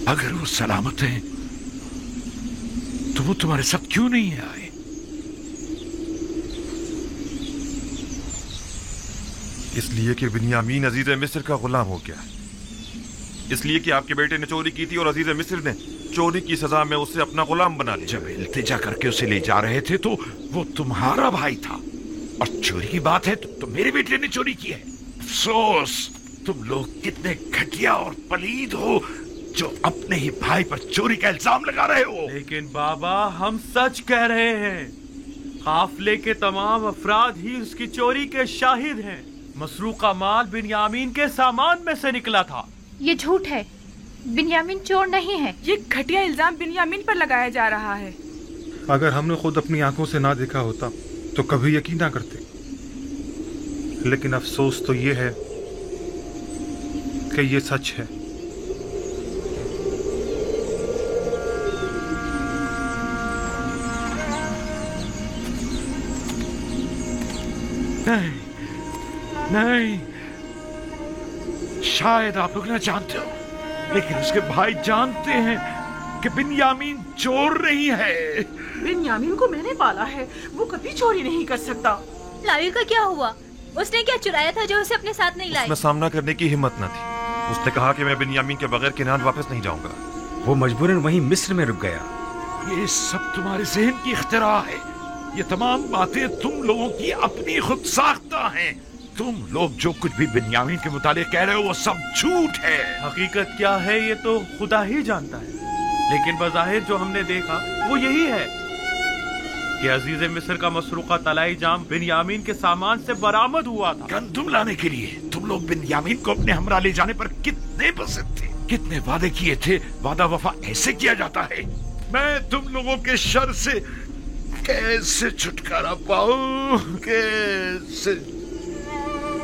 अगर वो सलामत हैं तो वो तुम्हारे साथ क्यों नहीं आए? इसलिए कि बिन्यामीन अजीज मिस्र का गुलाम हो गया, इसलिए कि आपके बेटे ने चोरी की थी और अजीज मिस्र ने चोरी की सजा में उसे अपना गुलाम बना लिया। जब इल्तिजा करके उसे ले जा रहे थे तो वो तुम्हारा भाई था, और चोरी की बात है तो मेरे बेटे ने चोरी की है। अफसोस, तुम लोग कितने घटिया और पलीद हो जो अपने ही भाई पर चोरी का इल्जाम लगा रहे हो। लेकिन बाबा, हम सच कह रहे हैं। काफिले के तमाम अफराद ही उसकी चोरी के शाहिद हैं। मसरूका माल बिन्यामीन के सामान में से निकला था। ये झूठ है, बिन्यामीन चोर नहीं है। ये घटिया इल्जाम बिन्यामीन पर लगाया जा रहा है। अगर हमने खुद अपनी आंखों से ना देखा होता तो कभी यकीन ना करते। लेकिन अफसोस तो ये है कि ये सच है। नहीं, नहीं, शायद आप लोग ना जानते हो, लेकिन उसके भाई जानते हैं कि बिन्यामीन चोर नहीं है। बिन्यामीन को मैंने पाला है, वो कभी चोरी नहीं कर सकता। लावी का क्या हुआ? उसने क्या चुराया था जो उसे अपने साथ नहीं लाई? उसमें सामना करने की हिम्मत न थी। उसने कहा कि मैं बिन्यामीन के बगैर किनान वापस नहीं जाऊंगा। वो मजबूरन वहीं मिस्र में रुक गया। ये सब तुम्हारे जहन की इख्तिरा है। ये तमाम बातें तुम लोगों की अपनी खुद साख्ता हैं। तुम लोग जो कुछ भी बिन्यामीन के मुतालिक कह रहे हो वो सब झूठ है। हकीकत क्या है ये तो खुदा ही जानता है, लेकिन बज़ाहिर जो हमने देखा वो यही है कि अजीज मिस्र का मसरूका तलाई जाम बिन्यामीन के सामान से बरामद हुआ था। गंदुम लाने के लिए तुम लोग बिन्यामीन को अपने हमरा ले जाने पर कितने पसंद थे, कितने वादे किए थे। वादा वफा ऐसे किया जाता है। मैं तुम लोगों के शर से कैसे छुटकारा पाऊं? कैसे?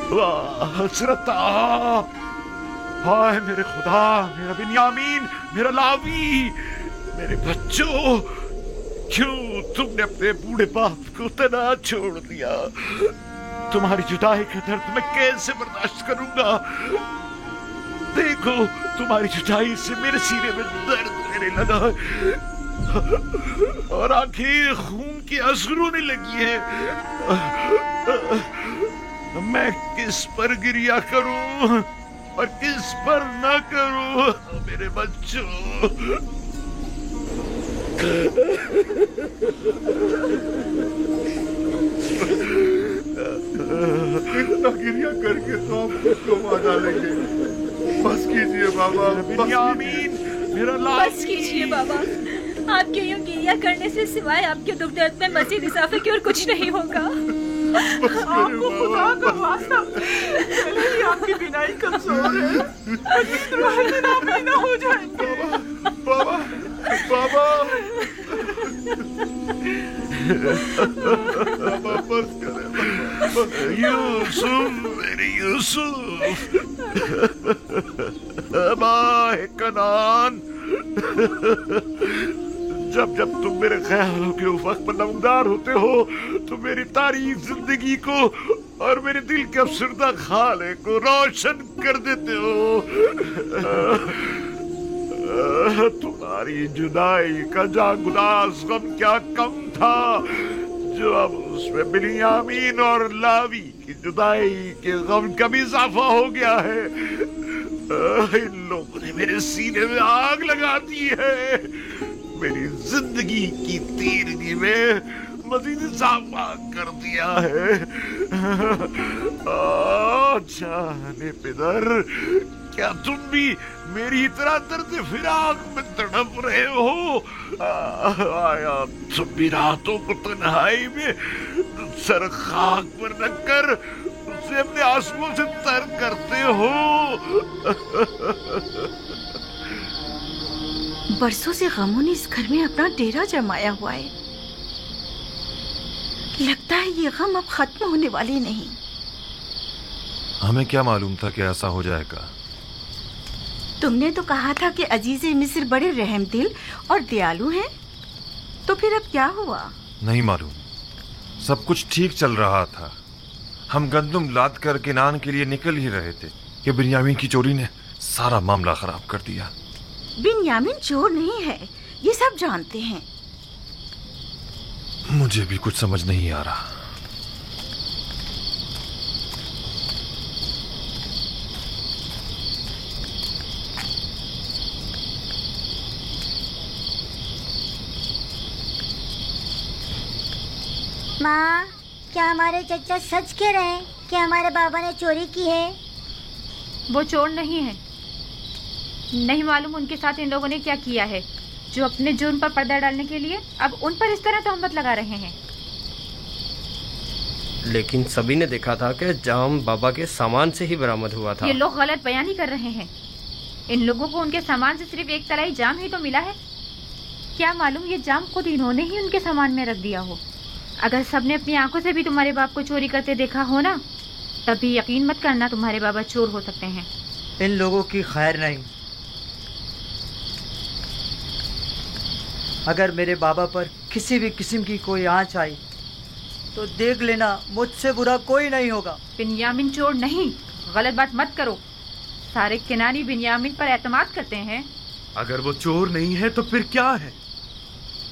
वाह हसरता, हाय मेरे खुदा, मेरा बिन्यामीन, मेरा लावी, मेरे बच्चों, क्यों तुमने अपने बूढ़े बाप को तना छोड़ दिया? तुम्हारी जुदाई का दर्द मैं कैसे बर्दाश्त करूंगा? देखो, तुम्हारी जुदाई से मेरे सीने में दर्द रहने लगा और आंखें खून की आंसू रोने लगी है। मैं किस पर गिरिया करूं और किस पर ना करूं? मेरे बच्चों, इतना गिरिया करके तो आप खुद को मार डालेंगे। बस कीजिए बाबा, बिन्यामीन, मेरा लाल। बस कीजिए बाबा, आपके यूं गिरिया करने से सिवाय आपके दुख दर्द में मजीद इजाफे की और कुछ नहीं होगा। आपको खुदा का वास्ता, पहले ही आपकी बिनाई कमजोर है, आप ना हो जाएंगे। बाबा, बाबा, बाबा बस करें। यूसुफ, मेरे यूसुफ, बाहे कनान, जब जब तुम मेरे ख्यालों के उफ़क़ पर नमदार होते हो तो मेरी तारीफ जिंदगी को और मेरे दिल के अफसरदा खाले को रोशन कर देते हो। तुम्हारी जुदाई का जागुदास गम क्या कम था जो अब उसमें बिन्यामीन और लावी की जुदाई के गम का भी इजाफा हो गया है। इन लोगों ने मेरे सीने में आग लगा दी है, मेरी जिंदगी की तीरगी में मजीद इजाफा कर दिया है। जाने पिदर, क्या तुम भी मेरी तरह दर्द फिराक में तड़प रहे हो? आया तुम भी रातों को तन्हाई में सर खाक पर रखकर उसे अपने आंसुओं से तर करते हो? बरसों से गमों ने इस घर में अपना डेरा जमाया हुआ है। लगता है ये गम अब खत्म होने वाले नहीं। हमें क्या मालूम था कि ऐसा हो जाएगा? तुमने तो कहा था कि अजीज मिस्र बड़े रहमदिल और दयालु हैं, तो फिर अब क्या हुआ? नहीं मालूम, सब कुछ ठीक चल रहा था। हम गंदुम लाद कर किनान के लिए निकल ही रहे थे कि बिन्यामीन की चोरी ने सारा मामला खराब कर दिया। बिन्यामीन चोर नहीं है, ये सब जानते हैं। मुझे भी कुछ समझ नहीं आ रहा। माँ, क्या हमारे चचा सच कह रहे हैं कि हमारे बाबा ने चोरी की है? वो चोर नहीं है। नहीं मालूम उनके साथ इन लोगों ने क्या किया है, जो अपने जुर्म पर पर्दा डालने के लिए अब उन पर इस तरह तहमत लगा रहे हैं। लेकिन सभी ने देखा था कि जाम बाबा के सामान से ही बरामद हुआ था। ये लोग गलत बयानी कर रहे हैं। इन लोगों को उनके सामान से सिर्फ एक तलाई जाम ही तो मिला है। क्या मालूम ये जाम खुद इन्होंने ही उनके सामान में रख दिया हो। अगर सबने अपनी आंखों से भी तुम्हारे बाप को चोरी करते देखा हो ना, तभी यकीन मत करना तुम्हारे बाबा चोर हो सकते हैं। इन लोगों की खैर नहीं। अगर मेरे बाबा पर किसी भी किस्म की कोई आंच आई तो देख लेना, मुझसे बुरा कोई नहीं होगा। बिन्यामीन चोर नहीं, गलत बात मत करो। सारे किनानी बिन्यामीन पर एतमाद करते हैं। अगर वो चोर नहीं है तो फिर क्या है?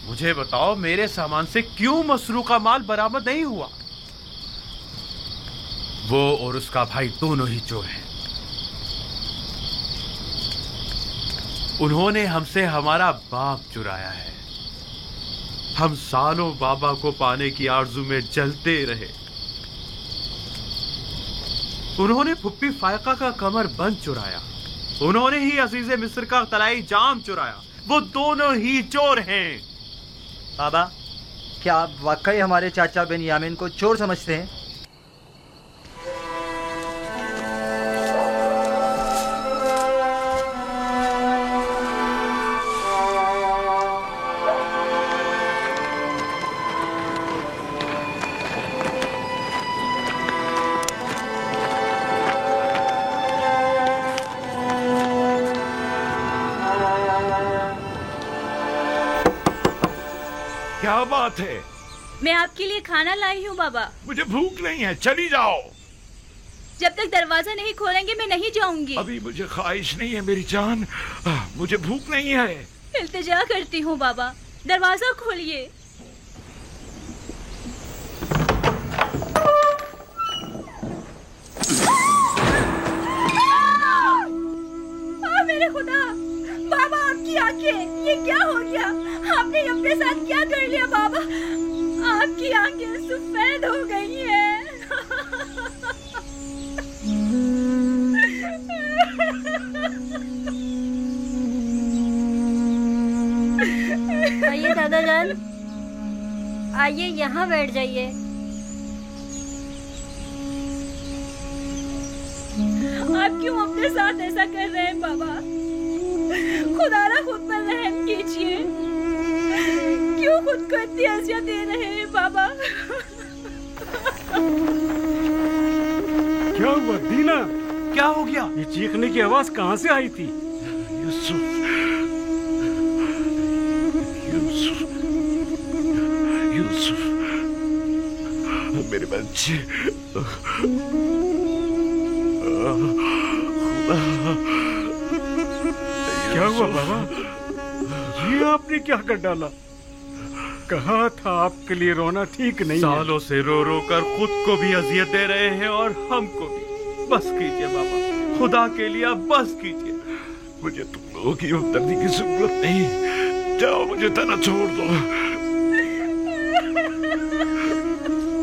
मुझे बताओ, मेरे सामान से क्यों मसरूका माल बरामद नहीं हुआ? वो और उसका भाई दोनों ही चोर हैं। उन्होंने हमसे हमारा बाप चुराया है। हम सालों बाबा को पाने की आरजू में जलते रहे। उन्होंने फुप्पी फायका का कमर बंद चुराया। उन्होंने ही अजीज मिस्र का तलाई जाम चुराया। वो दोनों ही चोर हैं। बाबा, क्या आप वाकई हमारे चाचा बिन्यामीन को चोर समझते हैं? क्या बात है? मैं आपके लिए खाना लाई हूँ बाबा। मुझे भूख नहीं है, चली जाओ। जब तक दरवाजा नहीं खोलेंगे मैं नहीं जाऊंगी। अभी मुझे ख्वाहिश नहीं है मेरी जान, मुझे भूख नहीं है। इल्तिजा करती हूँ बाबा, दरवाजा खोलिए। मेरे खुदा, बाबा आपकी आंखें, ये क्या हो गया? आपने अपने साथ क्या कर लिया बाबा? आपकी आंखें सफेद हो गई हैं। आइए दादा जान, आइए यहाँ बैठ जाइए। आप क्यों अपने साथ ऐसा कर रहे हैं बाबा? खुदारा खुद पर रहम कीजिए। क्यों खुद को इतनी अज़ियत दे रहे हैं बाबा? क्या हुआ दीना? क्या हो गया? ये चीखने की आवाज कहाँ से आई थी? यूसुफ, यूसुफ, यूसुफ, मेरे बच्चे। क्या हुआ बाबा? ये आपने क्या कर डाला? कहा था आपके लिए रोना ठीक नहीं है। सालों से रो रो कर खुद को भी अजियत दे रहे हैं और हमको भी। बस कीजिए बाबा, खुदा के लिए बस कीजिए। मुझे तुम लोगों की हमदर्दी की जरूरत नहीं। जाओ, मुझे तना छोड़ दो।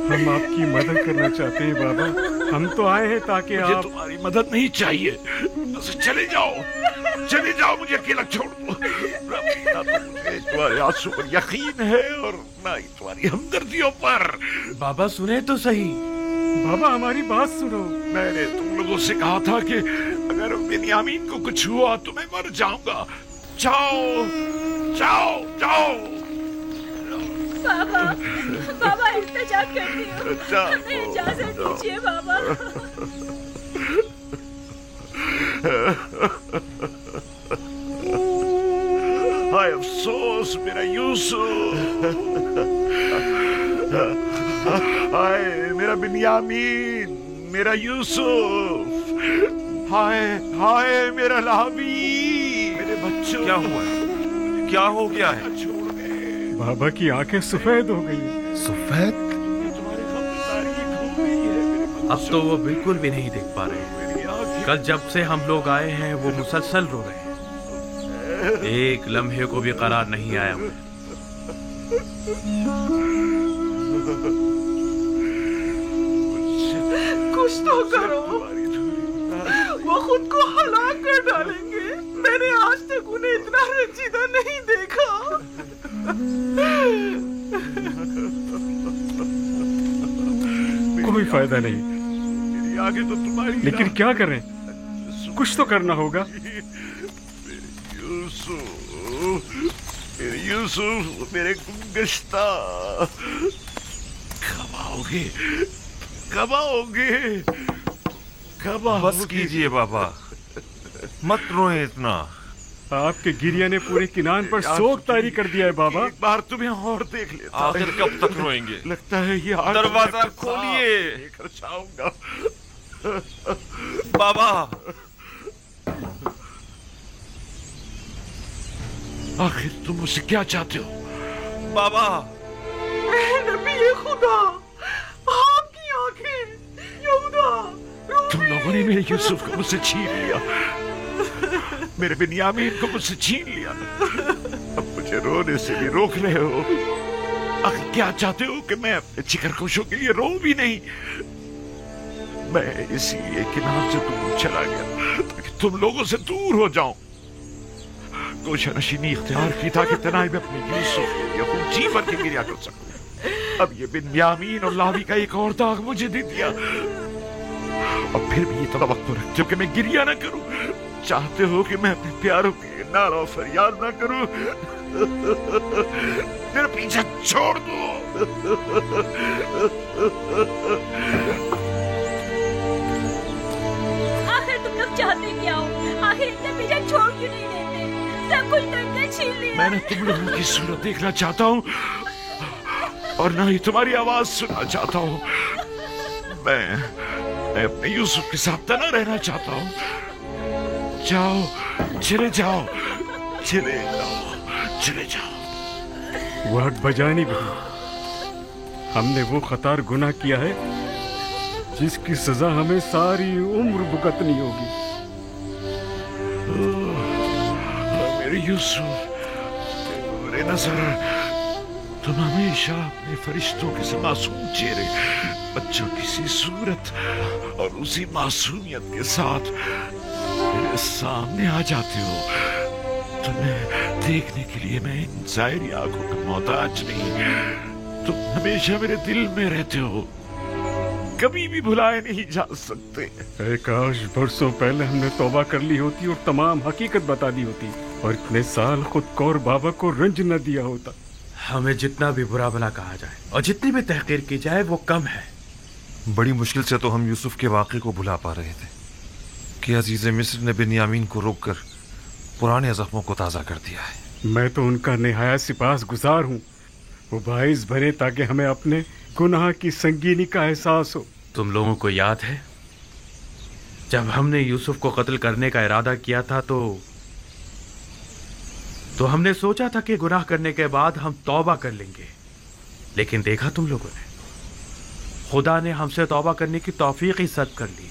हम आपकी मदद करना चाहते हैं बाबा। हम तो आए हैं ताकि मुझे तुम्हारी मदद नहीं चाहिए। बस चले जाओ, चले जाओ, मुझे अकेला छोड़ दो। ना तो मुझे तुम्हारे आंसू पर यकीन है और ना ही तुम्हारी हमदर्दियों पर। बाबा सुने तो सही। बाबा हमारी बात सुनो। मैंने तुम लोगों से कहा था कि अगर बिन्यामीन को कुछ हुआ तो मैं मर जाऊंगा। जाओ, जाओ, जाओ। बाबा, बाबा इल्तिजा करती हूँ, इजाजत दीजिए बाबा। हाय अफसोस मेरा यूसुफ, हाय मेरा बिन्यामीन, मेरा यूसुफ, हाय हाय मेरा लावी, मेरे बच्चों, क्या हुआ है? क्या हो गया है? बाबा की आंखें सफेद हो गई। सफेद? अब तो वो बिल्कुल भी नहीं देख पा रहे। कल जब से हम लोग आए हैं वो मुसलसल रो रहे हैं, एक लम्हे को भी करार नहीं आया। कुछ तो करो, वो खुद को हलाक कर डालेंगे। मैंने आज तक उन्हें इतना रंजीदा नहीं देखा। कोई फायदा नहीं, आगे तो तुम्हारी, लेकिन क्या करें, कुछ तो करना होगा। यूसुफ मेरे गुमगश्ता, कब आओगे, कब आओगे, कब आओगे? बस कीजिए बाबा, मत रोए इतना। आपके गिरिया ने पूरे किनान पर शोक तारी कर दिया है बाबा। एक बार तुम्हें और देख लेता। आखिर कब तक रोएंगे? लगता है ये दरवाजा खोलिए। लेकर जाऊंगा। बाबा, आखिर तुम मुझसे क्या चाहते हो? बाबा, नबी खुदा, आपकी आंखें, यहूदा, तुम लोगों ने मेरे यूसुफ को मुझसे छीन लिया, मेरे बिन्यामीन को मुझसे छीन लिया। अब मुझे रोने से भी रोक रहे हो। आखिर क्या चाहते हो कि मैं अपने जिगरगोशों के लिए रो भी नहीं? मैं इसीलिए किनार से दूर चला गया ताकि तुम लोगों से दूर हो जाऊं। गोशा नशीनी इख्तियार की ताकि तनाई में अपने यूसुफ के लिए खून जी भर के गिरिया कर सकूं। अब ये बिन्यामीन और लावी का एक और दाग मुझे दे दिया। अब फिर भी ये तवक्को रखते हो कि मैं गिरिया ना करूं? चाहते हो कि मैं अपने प्यारों के नारा और फरियाद ना करूं? मेरा पीछा छोड़ दो। आखिर तुम लोग चाहते क्या हो? आखिर इतना पीछा छोड़ क्यों नहीं देते? सब कुछ तुमने छीन लिया। मैंने तुम लोगों की सूरत देखना चाहता हूँ और ना ही तुम्हारी आवाज सुनना चाहता हूँ। मैं अपने यूसुफ के साथ तना रहना चाहता हूँ। जाओ, चले जाओ, चले जाओ, चले जाओ। वक्त बजानी भी, हमने वो खतार गुनाह किया है जिसकी सजा हमें सारी उम्र भुगतनी होगी। मेरे यूसुफ, मेरे नजर, तुम हमेशा अपने फरिश्तों के से मासूम चेहरे, बच्चों की सी सूरत और उसी मासूमियत के साथ मेरे सामने आ जाते हो। तुम्हें देखने के लिए मैं इन ज़ाहिरी आंखों का मोहताज नहीं। तुम हमेशा मेरे दिल में रहते हो, कभी भी भुलाए नहीं जा सकते। काश बरसों पहले हमने तौबा कर ली होती और तमाम हकीकत बता दी होती और इतने साल खुद को और बाबा को रंज न दिया होता। हमें जितना भी बुरा भला कहा जाए और जितनी भी तहकीर की जाए वो कम है। बड़ी मुश्किल से तो हम यूसुफ के वाक़े को भुला पा रहे थे कि अजीज मिस्र ने बिन्यामीन को रोककर पुराने जख्मों को ताज़ा कर दिया है। मैं तो उनका निहायत सिपास गुजार हूँ। वो बाइस बने ताकि हमें अपने गुनाह की संगीनी का एहसास हो। तुम लोगों को याद है जब हमने यूसुफ को कत्ल करने का इरादा किया था तो हमने सोचा था कि गुनाह करने के बाद हम तौबा कर लेंगे, लेकिन देखा तुम लोगों ने, खुदा ने हमसे तौबा करने की तौफीक ही सद कर ली।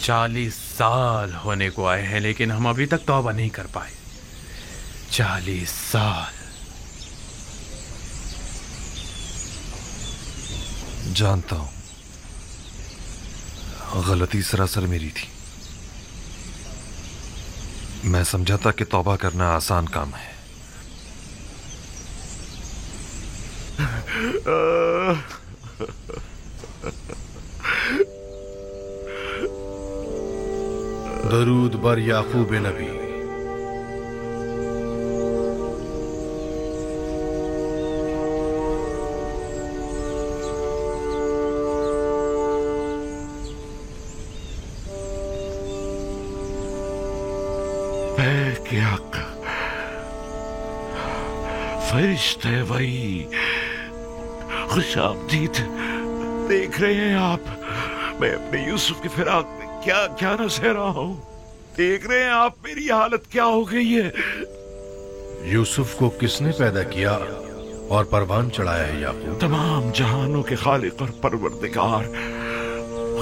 40 साल होने को आए हैं लेकिन हम अभी तक तौबा नहीं कर पाए। 40 साल। जानता हूं, गलती सरासर मेरी थी। मैं समझा था कि तौबा करना आसान काम है। दरूद बर याकूब नबी। फरिश्ते वही, खुशामदीद। देख रहे हैं आप, मैं अपने यूसुफ की फिराक में क्या क्या न सह रहा हूँ। देख रहे हैं आप मेरी हालत क्या हो गई है। यूसुफ को किसने पैदा किया और परवान चढ़ाया है याकूब? तमाम जहानों के खालिक और परवरदिगार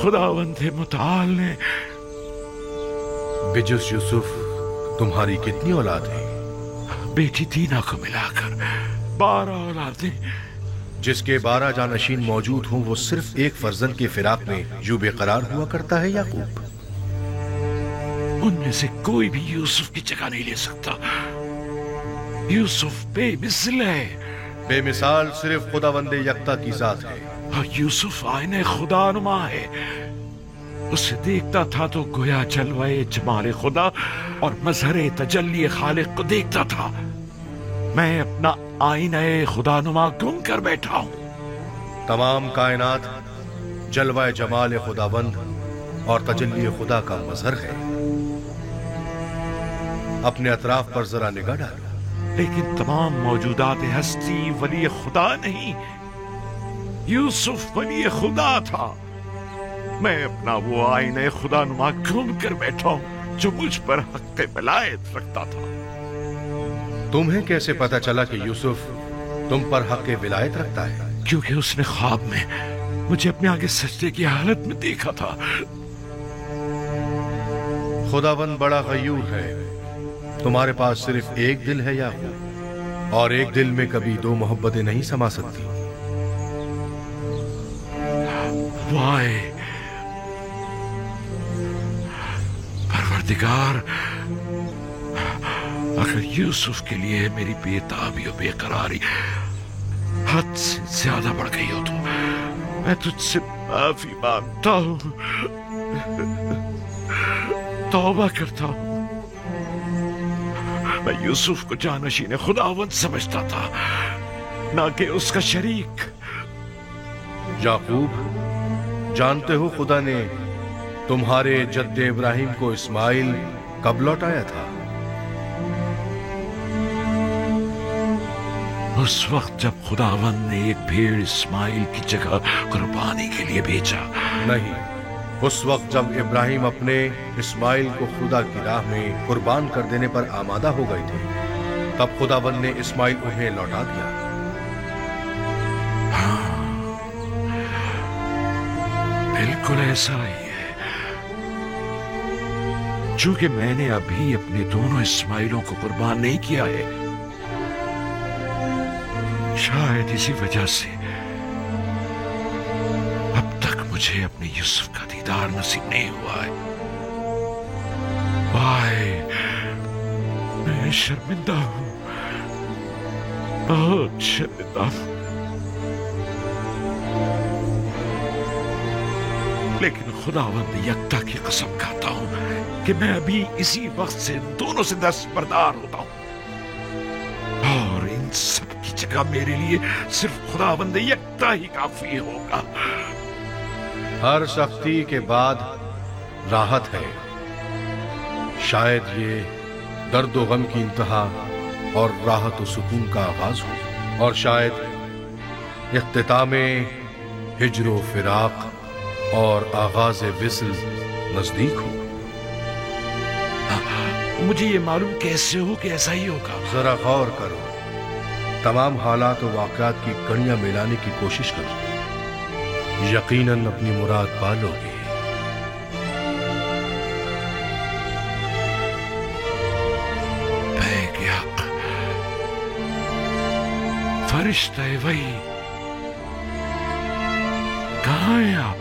खुदावंद मुताल ने। बिजुस यूसुफ तुम्हारी कितनी औलाद है? बेटी दीना को मिलाकर 12 औलादें। जिसके 12 जानशीन मौजूद हों वो सिर्फ एक फर्जंद के फिराक में यूं बेकरार हुआ करता है याकूब? उनमें से कोई भी यूसुफ की जगह नहीं ले सकता। यूसुफ बेमिसल है। बेमिसाल सिर्फ खुदावंदे यकता की जात है। और यूसुफ आईने खुदानुमा है। उसे देखता था तो गोया जलवाए जमाले खुदा और मजहरे तजल्ली खालिक को देखता था। मैं अपना आईने खुदानुमा गुम कर बैठा हूं। तमाम कायनात जलवाए जमाल खुदावंद और तजल्ली खुदा का मजहर है। अपने अतराफ पर जरा निगाह डालो। लेकिन तमाम मौजूदात हस्ती वली खुदा नहीं, यूसुफ वली खुदा था। मैं अपना वो आईने खुदानुमा गुम कर बैठा हूं जो मुझ पर हक़ विलायत रखता था। तुम्हें कैसे पता चला कि यूसुफ तुम पर हक़ विलायत रखता है? क्योंकि उसने ख्वाब में मुझे अपने आगे सजदे की हालत में देखा था। खुदावंद बड़ा गयूर है। तुम्हारे पास सिर्फ एक दिल है याकूब, और एक दिल में कभी दो मोहब्बतें नहीं समा सकती। वाए परवरदिगार, अगर यूसुफ के लिए मेरी बेताबी और बेकरारी हद से ज्यादा बढ़ गई हो तो मैं तुझसे माफी मांगता हूं, तौबा करता हूं। मैं यूसुफ को जानशीन खुदावंद समझता था, ना कि उसका शरीक। याकूब, जानते हो खुदा ने तुम्हारे जद्दे इब्राहिम को इस्माइल कब लौटाया था? उस वक्त जब खुदावंद ने एक भेड़ इस्माइल की जगह कुर्बानी के लिए भेजा। नहीं, उस वक्त जब इब्राहिम अपने इस्माइल को खुदा की राह में कुर्बान कर देने पर आमादा हो गए थे, तब खुदावंद ने इस्माइल उन्हें लौटा दिया। हाँ, बिल्कुल ऐसा ही है। चूंकि मैंने अभी अपने दोनों इस्माइलों को कुर्बान नहीं किया है, शायद इसी वजह से अब तक मुझे अपने यूसुफ का दीदार नसीब नहीं हुआ है। वाए, मैं शर्मिंदा हूं, बहुत शर्मिंदा हूं। लेकिन खुदावंद यकता की कसम खाता हूं कि मैं अभी इसी वक्त से दोनों से दस्तबरदार होता हूं, और इन सब की जगह मेरे लिए सिर्फ खुदावंद यकता ही काफी होगा। हर सख्ती के बाद राहत है। शायद ये दर्द व गम की इंतहा और राहत व सुकून का आगाज हो, और शायद इख्तितामे हिज्र व फिराक और आगाज विस्ल नजदीक हो। मुझे ये मालूम कैसे हो कि ऐसा ही होगा? जरा गौर करो, तमाम हालात और वाक़यात की कड़ियां मिलाने की कोशिश करो, यकीनन अपनी मुराद पालोगे। बेहक फरिश्ता वही, कहाँ हैं आप?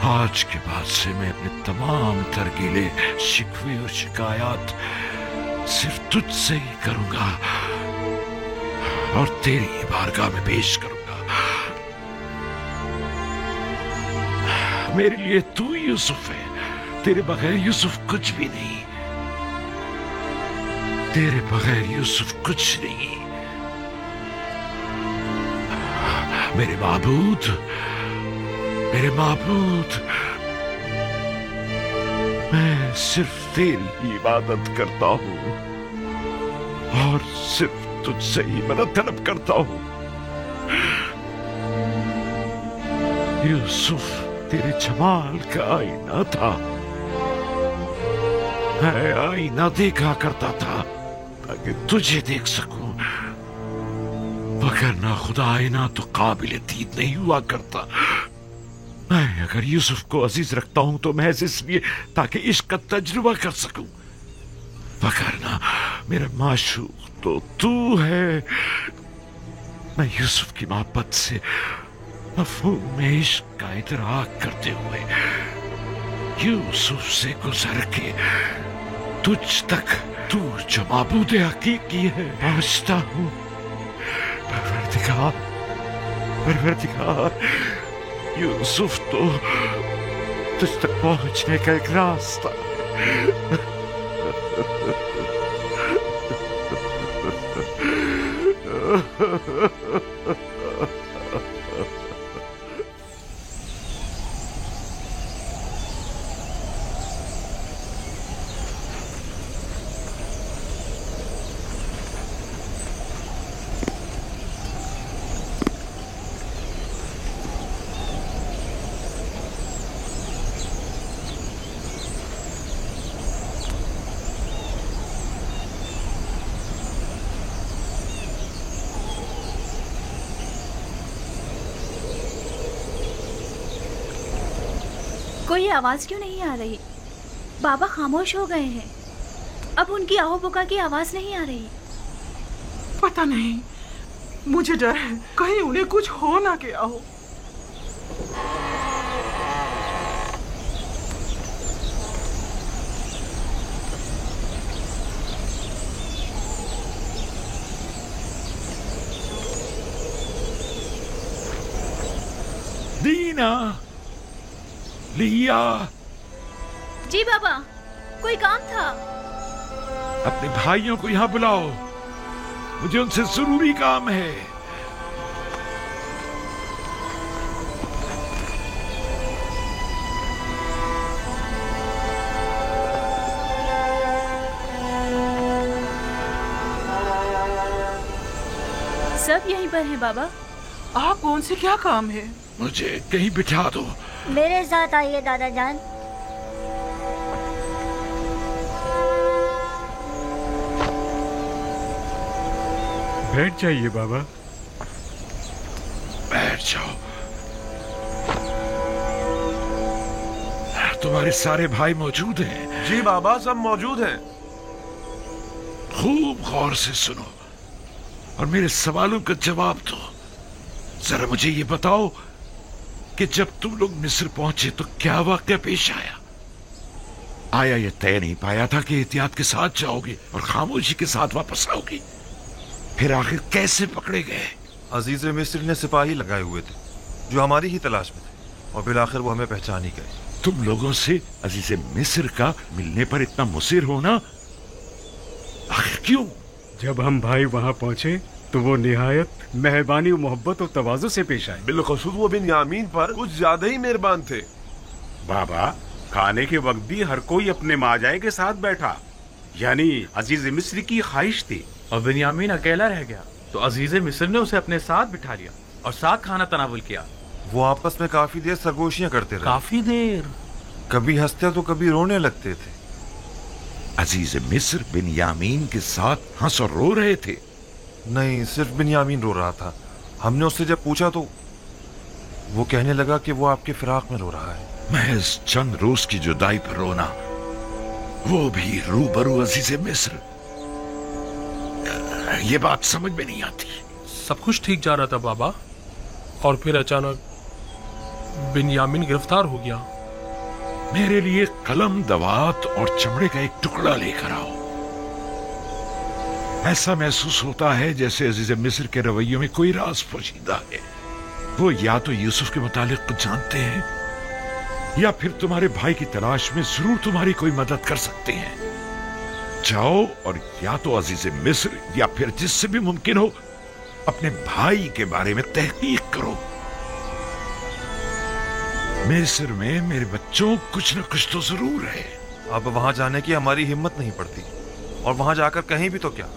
आज के बाद से मैं अपने तमाम तरकीले शिकवे और शिकायत सिर्फ तुझसे ही करूंगा और तेरी बारगाह में पेश करूंगा। मेरे लिए तू यूसुफ है, तेरे बगैर यूसुफ कुछ भी नहीं। तेरे बगैर यूसुफ कुछ नहीं। मेरे माबूद, मेरे माबूद, मैं सिर्फ तेरी इबादत करता हूँ और सिर्फ तुझसे ही मदद तलब करता हूँ। यूसुफ तेरे जमाल का आईना था। मैं आईना देखा करता था ताकि तुझे देख सकूं, वरना खुदा आईना तो काबिल दीद नहीं हुआ करता। मैं अगर यूसुफ को अजीज रखता हूं तो महज इसलिए ताकि इश्क का तजुर्बा कर सकूं, वरना मेरा माशूक तो तू है। मैं यूसुफ की मोहब्बत से मफहूम में इश्क का इदराक करते हुए यूसुफ से गुजर के तुझ तक, तू जो माबूद हकीकी है, पहुंचता हूं। परवरदिगार, परवरदिगार, यूसुफ तो तुझ तक पहुंचने का एक रास्ता। कोई आवाज क्यों नहीं आ रही? बाबा खामोश हो गए हैं। अब उनकी आहो पुका की आवाज नहीं आ रही। पता नहीं, मुझे डर है कहीं उन्हें कुछ हो ना गया हो। दीना, लिया। जी बाबा, कोई काम था? अपने भाइयों को यहाँ बुलाओ, मुझे उनसे जरूरी काम है। सब यहीं पर हैं बाबा। आप उनसे क्या काम है? मुझे कहीं बिठा दो। मेरे साथ आइए दादा जान। बैठ जाइए बाबा। बैठ जाओ। तुम्हारे सारे भाई मौजूद हैं? जी बाबा, सब मौजूद हैं। खूब गौर से सुनो और मेरे सवालों का जवाब दो। जरा मुझे ये बताओ कि जब तुम लोग मिस्र पहुंचे तो क्या वाकया पेश आया? आया ये तय नहीं पाया था कि एहतियात के साथ जाओगे और खामोशी के साथ वापस आओगे? फिर आखिर कैसे पकड़े गए? अजीज मिस्र ने सिपाही लगाए हुए थे जो हमारी ही तलाश में थे और फिर आखिर वो हमें पहचान ही गए। तुम लोगों से अजीज मिस्र का मिलने पर इतना मुसिर होना आखिर क्यों? जब हम भाई वहां पहुंचे तो वो निहायत मेहरबानी, मोहब्बत और तवाज़ु से पेश आए। बिलखुसूस वो बिन्यामीन पर कुछ ज्यादा ही मेहरबान थे। बाबा, खाने के वक्त भी हर कोई अपने माजाए के साथ बैठा, यानी अजीज मिस्र की ख्वाहिश थी। और बिन्यामीन अकेला रह गया तो अजीज मिस्र ने उसे अपने साथ बिठा लिया और साथ खाना तनावुल किया। वो आपस में काफी देर सरगोशियां करते रहे। काफी देर? कभी हंसते तो कभी रोने लगते थे। अजीज मिस्र बिन्यामीन के साथ हंस और रो रहे थे? नहीं, सिर्फ बिन्यामीन रो रहा था। हमने उससे जब पूछा तो वो कहने लगा कि वो आपके फिराक में रो रहा है। महज चंद रोज की जुदाई पर रोना, वो भी रूबरू अजीज मिस्र। ये बात समझ में नहीं आती। सब कुछ ठीक जा रहा था बाबा, और फिर अचानक बिन्यामीन गिरफ्तार हो गया। मेरे लिए कलम, दवात और चमड़े का एक टुकड़ा लेकर आओ। ऐसा महसूस होता है जैसे अजीज मिस्र के रवैयों में कोई राज पोशीदा है। वो या तो यूसुफ के मुतालिक कुछ जानते हैं या फिर तुम्हारे भाई की तलाश में जरूर तुम्हारी कोई मदद कर सकते हैं। जाओ और या तो अजीज मिस्र या फिर जिससे भी मुमकिन हो अपने भाई के बारे में तहकीक करो। मिस्र में मेरे बच्चों कुछ न कुछ तो जरूर है। अब वहां जाने की हमारी हिम्मत नहीं पड़ती, और वहां जाकर कहीं भी तो क्या,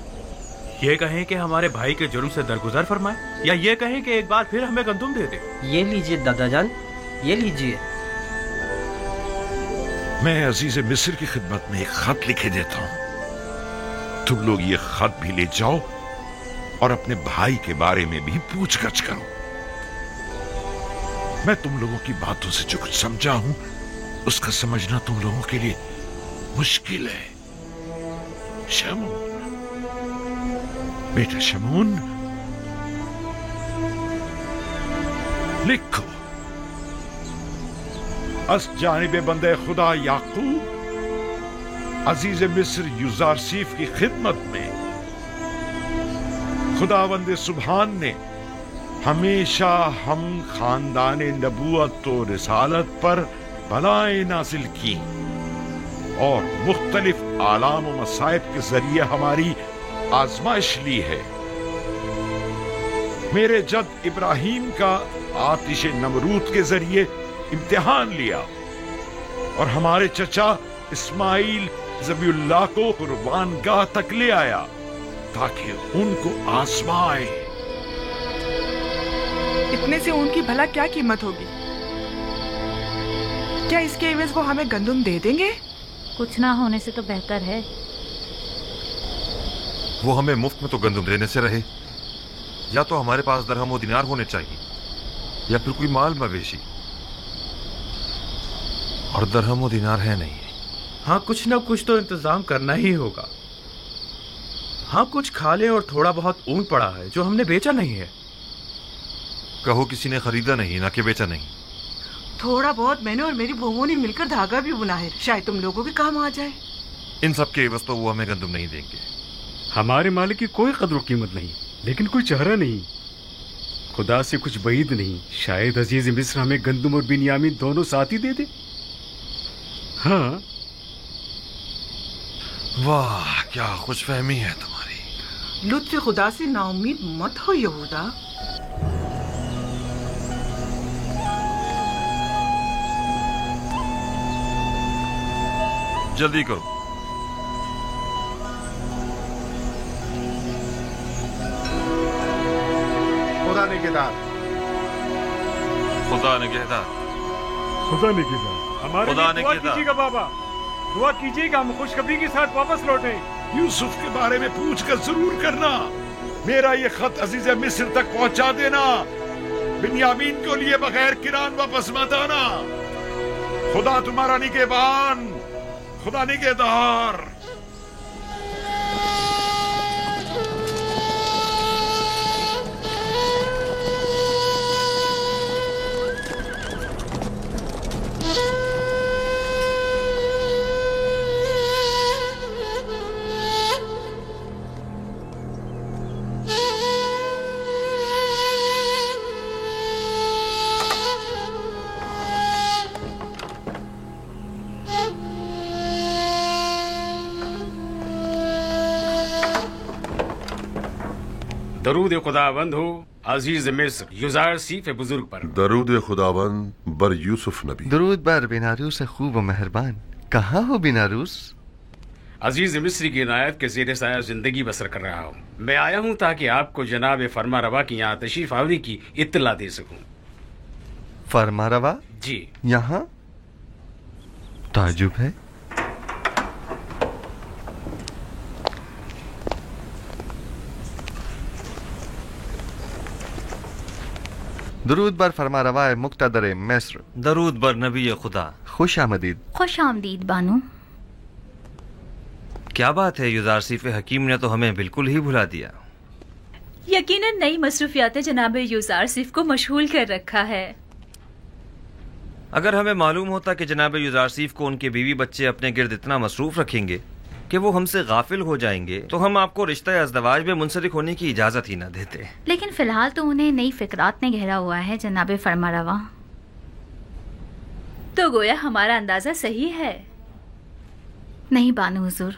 ये कहें कि हमारे भाई के जुर्म से दरगुजर फरमाए, या ये कहें कि एक बार फिर हमें गंदुम दे दे। ये लीजिए दादा जान, ये लीजिए। मैं अजीज मिस्र की खिदमत में एक खत लिखे देता हूं। तुम लोग ये खत भी ले जाओ और अपने भाई के बारे में भी पूछगछ करो। मैं तुम लोगों की बातों से जो कुछ समझा हूं उसका समझना तुम लोगों के लिए मुश्किल है। शमून, बेटा शमून, लिखो। अस जानिब बंदे खुदा याकूब अजीज मिस्र युजारसीफ की खिदमत में खुदावंद सुबहान ने हमेशा हम खानदान नबूवत और रिसालत पर बलाएं नाजिल की और मुख्तलिफ आलाम व मसाइब के जरिए हमारी आजमाइश ली है। मेरे जद इब्राहिम का आतिश नमरूद के जरिए इम्तिहान लिया और हमारे चचा इस्माइल ज़बीउल्लाह को कुर्बानगाह तक ले आया ताकि उनको आजमाए। इतने से ऊन की भला क्या कीमत होगी? क्या इसके एवज वो हमें गंदुम दे देंगे? कुछ ना होने से तो बेहतर है। वो हमें मुफ्त में तो गंदुम देने से रहे, या तो हमारे पास दरहम व दिनार होने चाहिए या फिर कोई माल मवेशी, और दरहम व दिनार है नहीं। हाँ, कुछ ना कुछ तो इंतजाम करना ही होगा। हाँ, कुछ खा ले और थोड़ा बहुत ऊन पड़ा है जो हमने बेचा नहीं है। कहो किसी ने खरीदा नहीं, ना कि बेचा नहीं। थोड़ा बहुत मैंने और मेरी बहुओं ने मिलकर धागा भी बुना है, शायद तुम लोगों के काम आ जाए। इन सब के एवज तो वो हमें गंदुम नहीं देंगे। हमारे माल की कोई कद्र कीमत नहीं, लेकिन कोई चेहरा नहीं, खुदा से कुछ बईद नहीं। शायद अजीज मिस्र हमें गंदुम और बिन्यामीन दोनों साथ ही दे दे। हाँ, वाह क्या खुशफहमी है तुम्हारी। लुत्फ खुदा से नाउम्मीद मत हो यहूदा। जल्दी करो। खुदा निगहदार, खुदा निगहदार, खुदा निगहदार। हमारे खुदा लिए दुआ कीजिएगा बाबा, दुआ कीजिएगा हम खुशखबरी के साथ वापस लौटें। यूसुफ के बारे में पूछकर जरूर करना। मेरा ये खत अजीज मिस्र तक पहुंचा देना। बिन्यामीन को लिए बगैर किरान वापस मत आना। खुदा तुम्हारा निगहबान, खुदा निगहदार। दरूद खुदावंद हो अजीज मिस्र युजारसीफ बुजुर्ग पर। दरूद खुदावंद बर यूसुफ नबी। दरूद बर बिनारूस खूब व मेहरबान। कहाँ हो बिनारूस? अजीज मिस्र की इनायत के ज़ेर साया जिंदगी बसर कर रहा हूँ। मैं आया हूँ ताकि आपको जनाब फरमा रवा की यहाँ तशरीफ आवरी की इत्तला दे सकूँ। फरमा रवा? जी। यहाँ ताजुब है। दरूद बर फरमा रवाए मुक्तदर मिस्र। दरूद बर नबी खुदा। खुश आमदीद। खुश आमदीद बानो। क्या बात है, युजारसीफ हकीम ने तो हमें बिल्कुल ही भुला दिया। यकीनन नई मसरूफियातें जनाब युजारसीफ को मशगूल कर रखा है। अगर हमें मालूम होता कि जनाब युजारसीफ को उनके बीवी बच्चे अपने गिर्द इतना मसरूफ रखेंगे कि वो हमसे गाफिल हो जाएंगे तो हम आपको रिश्ता अज़दवाज में मुंसलिक होने की इजाज़त ही न देते। लेकिन फिलहाल तो उन्हें नई फिक्रात ने घेरा हुआ है जनाब फरमारवा। तो गोया हमारा अंदाजा सही है। नहीं बानो हुजूर,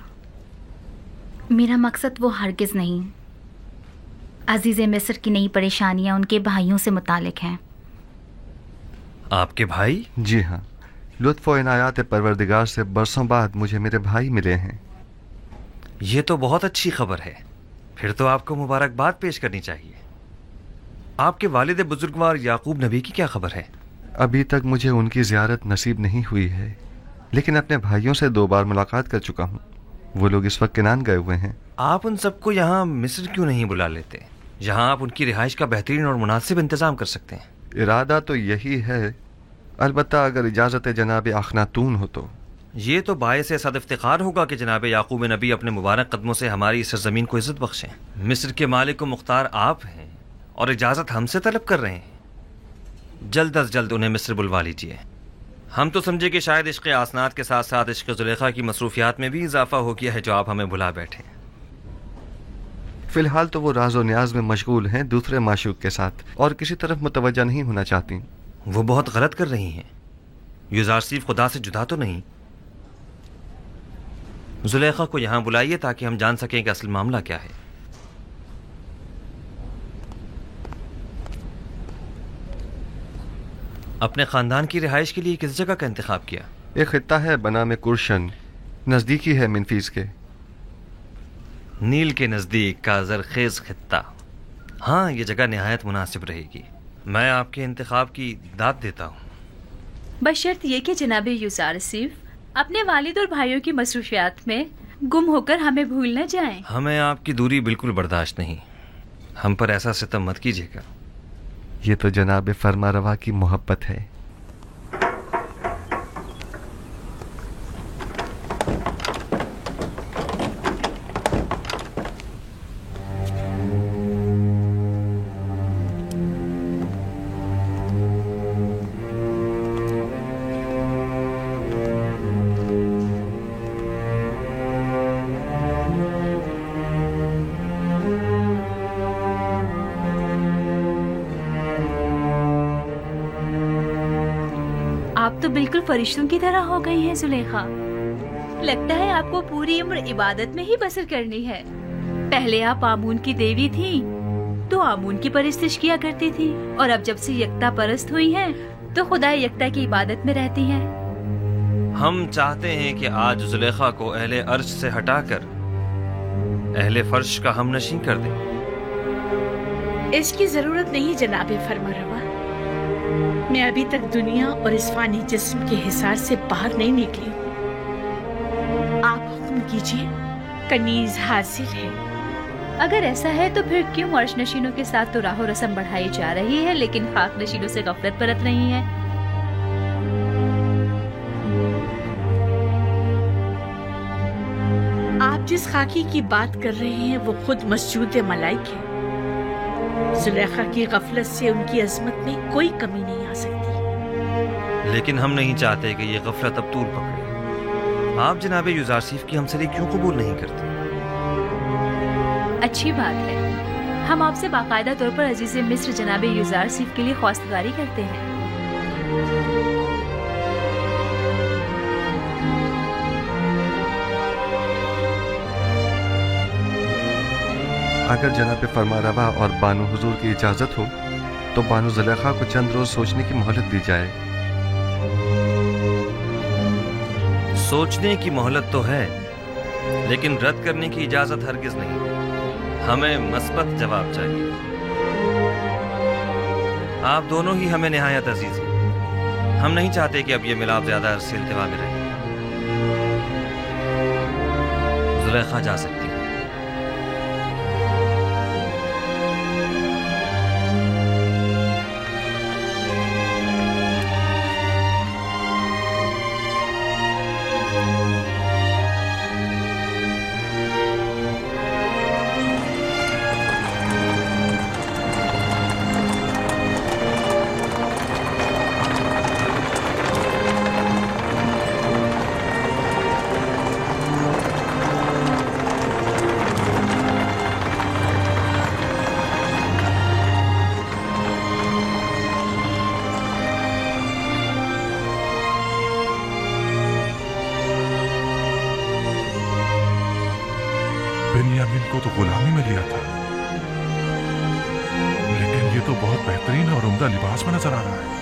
मेरा मकसद वो हरगिज़ नहीं। अजीज़ मिस्र की नई परेशानियां उनके भाइयों से मुतालिक हैं। आपके भाई? जी हाँ, लुत्फ़ व इनायात परवरदिगार से बरसों बाद मुझे मेरे भाई मिले हैं। ये तो बहुत अच्छी खबर है। फिर तो आपको मुबारकबाद पेश करनी चाहिए। आपके वालिद बुजुर्गवार याकूब नबी की क्या खबर है? अभी तक मुझे उनकी ज़ियारत नसीब नहीं हुई है, लेकिन अपने भाइयों से 2 बार मुलाकात कर चुका हूँ। वो लोग इस वक्त किनान गए हुए हैं। आप उन सबको यहाँ मिस्र क्यों नहीं बुला लेते? यहाँ आप उनकी रिहाइश का बेहतरीन और मुनासिब इंतजाम कर सकते हैं। इरादा तो यही है, अलबत्ता अगर इजाज़त जनाब अखनातून हो तो। ये तो बायस सद इफ्तिखार होगा कि जनाब याकूब नबी अपने मुबारक कदमों से हमारी इस ज़मीन को इज़्ज़त बख्शें। मिस्र के मालिक व मुख्तार आप हैं और इजाज़त हमसे तलब कर रहे हैं। जल्द अज जल्द उन्हें मिस्र बुलवा लीजिए। हम तो समझे कि शायद इश्क़ आसनात के साथ साथ इश्क़ ज़ुलेखा की मसरूफियात में भी इजाफा हो गया है जो आप हमें भुला बैठे। फ़िलहाल तो वो राज व न्याज में मशगूल हैं दूसरे माशूक के साथ, और किसी तरफ मुतवज्जा नहीं होना चाहती। वो बहुत गलत कर रही हैं। युज़ारसीफ खुदा से जुदा तो नहीं। ज़ुलेखा को यहाँ बुलाइए ताकि हम जान सकें कि असल मामला क्या है। अपने खानदान की रिहाइश के लिए किस जगह का इंतखाब किया? एक खित्ता है बना में कुर्शन, नज़दीकी है मिनफीस के। नील के नज़दीक का ज़रखेज़ खित्ता। हाँ, ये जगह निहायत मुनासिब रहेगी। मैं आपके इंतखाब की दाद देता हूँ, बशर्त ये कि जनाब यूज़ारसीफ अपने वालिद और भाइयों की मसरूफियात में गुम होकर हमें भूल न जाएं। हमें आपकी दूरी बिल्कुल बर्दाश्त नहीं। हम पर ऐसा सितम मत कीजिएगा। ये तो जनाब फरमारवा की मोहब्बत है। आप तो बिल्कुल फरिश्तों की तरह हो गई हैं ज़ुलेखा। लगता है आपको पूरी उम्र इबादत में ही बसर करनी है। पहले आप आमून की देवी थी तो आमून की परस्तिश किया करती थी, और अब जब से यकता परस्त हुई हैं तो खुदा यकता की इबादत में रहती हैं। हम चाहते हैं कि आज ज़ुलेखा को अहले अर्श से हटाकर अहले फर्श का हमनशीं कर दें। इसकी जरूरत नहीं जनाब फरमारवा। मैं अभी तक दुनिया और इस फानी जिस्म के हिसार से बाहर नहीं निकली हूँ। आप हुक्म कीजिए, कनीज हासिल है। अगर ऐसा है तो फिर क्यों अर्श नशीनों के साथ तो राहो रस्म बढ़ाई जा रही है, लेकिन खाक नशीनों से गफलत बरत रही है? आप जिस खाकी की बात कर रहे हैं वो खुद मस्जूद मलाइक है। ज़ुलेखा की गफलत से उनकी अजमत में कोई कमी नहीं आ सकती। लेकिन हम नहीं चाहते कि ये गफलत अब तूल पकड़े। आप जनाब यूज़ारसीफ की हमसे क्यों कबूल नहीं करते? अच्छी बात है। हम आपसे बाकायदा तौर पर अजीज मिस्र जनाब यूज़ारसीफ के लिए ख्वास्तगारी करते हैं। अगर जनाब फरमारवा और बानो हुजूर की इजाज़त हो तो बानो ज़ुलेखा को चंद रोज सोचने की मोहलत दी जाए। सोचने की मोहलत तो है, लेकिन रद्द करने की इजाजत हरगिज नहीं। हमें मस्बत जवाब चाहिए। आप दोनों ही हमें निहायत अजीज हैं। हम नहीं चाहते कि अब ये मिलाप ज्यादा अरसे इल्तिवा में रहे। ज़ुलेखा जा सकती है। बिन्यामीन को तो गुलामी में लिया था, लेकिन ये तो बहुत बेहतरीन और उम्दा लिबास में नजर आ रहा है।